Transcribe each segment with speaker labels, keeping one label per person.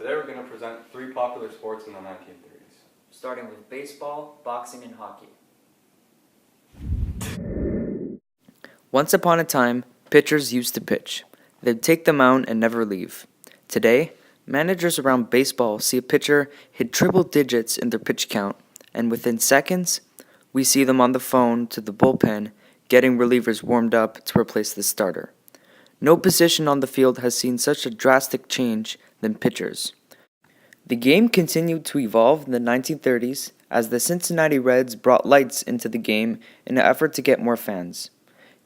Speaker 1: Today we're going to present three popular sports in the 1930s.
Speaker 2: Starting with baseball, boxing, and hockey.
Speaker 3: Once upon a time, pitchers used to pitch. They'd take the mound and never leave. Today, managers around baseball see a pitcher hit triple digits in their pitch count, and within seconds, we see them on the phone to the bullpen getting relievers warmed up to replace the starter. No position on the field has seen such a drastic change than pitchers. The game continued to evolve in the 1930s as the Cincinnati Reds brought lights into the game in an effort to get more fans.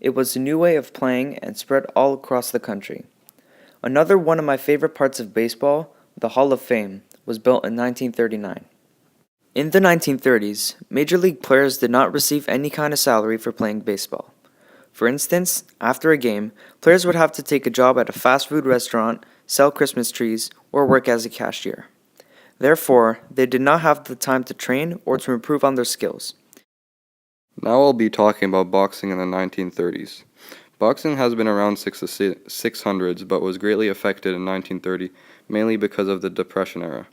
Speaker 3: It was a new way of playing and spread all across the country. Another one of my favorite parts of baseball, the Hall of Fame, was built in 1939. In the 1930s, Major League players did not receive any kind of salary for playing baseball. For instance, after a game, players would have to take a job at a fast food restaurant, sell Christmas trees, or work as a cashier. Therefore, they did not have the time to train or to improve on their skills.
Speaker 1: Now I'll be talking about boxing in the 1930s. Boxing has been around since the 600s, but was greatly affected in 1930, mainly because of the Depression era.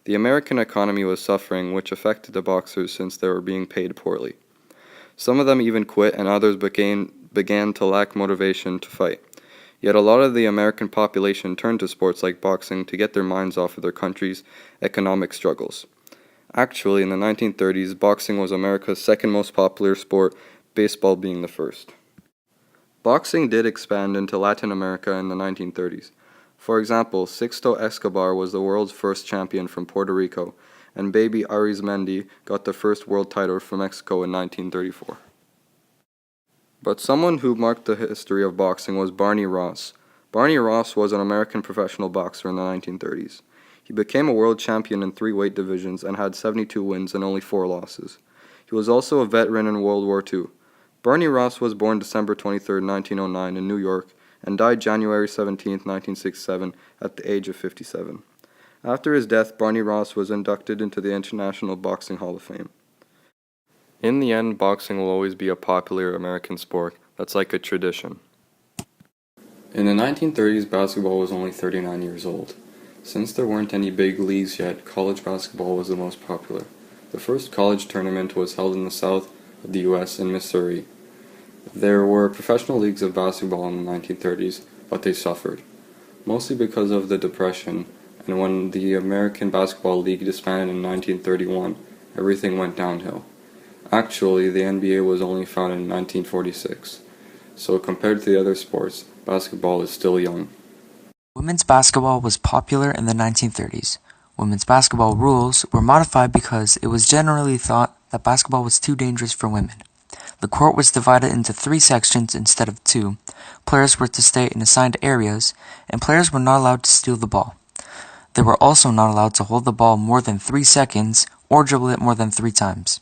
Speaker 1: The American economy was suffering, which affected the boxers since they were being paid poorly. Some of them even quit, and others began to lack motivation to fight. Yet a lot of the American population turned to sports like boxing to get their minds off of their country's economic struggles. Actually, in the 1930s, boxing was America's second most popular sport, baseball being the first. Boxing did expand into Latin America in the 1930s. For example, Sixto Escobar was the world's first champion from Puerto Rico, and Baby Arizmendi got the first world title from Mexico in 1934. But someone who marked the history of boxing was Barney Ross. Barney Ross was an American professional boxer in the 1930s. He became a world champion in 3 weight divisions and had 72 wins and only 4 losses. He was also a veteran in World War II. Barney Ross was born December 23, 1909 in New York and died January 17, 1967 at the age of 57. After his death, Barney Ross was inducted into the International Boxing Hall of Fame. In the end, boxing will always be a popular American sport that's like a tradition. In the 1930s, basketball was only 39 years old. Since there weren't any big leagues yet, college basketball was the most popular. The first college tournament was held in the south of the U.S. in Missouri. There were professional leagues of basketball in the 1930s, but they suffered, mostly because of the Depression, and when the American Basketball League disbanded in 1931, everything went downhill. Actually, the NBA was only founded in 1946, so compared to the other sports, basketball is still young.
Speaker 3: Women's basketball was popular in the 1930s. Women's basketball rules were modified because it was generally thought that basketball was too dangerous for women. The court was divided into 3 sections instead of 2. Players were to stay in assigned areas, and players were not allowed to steal the ball. They were also not allowed to hold the ball more than 3 seconds or dribble it more than 3 times.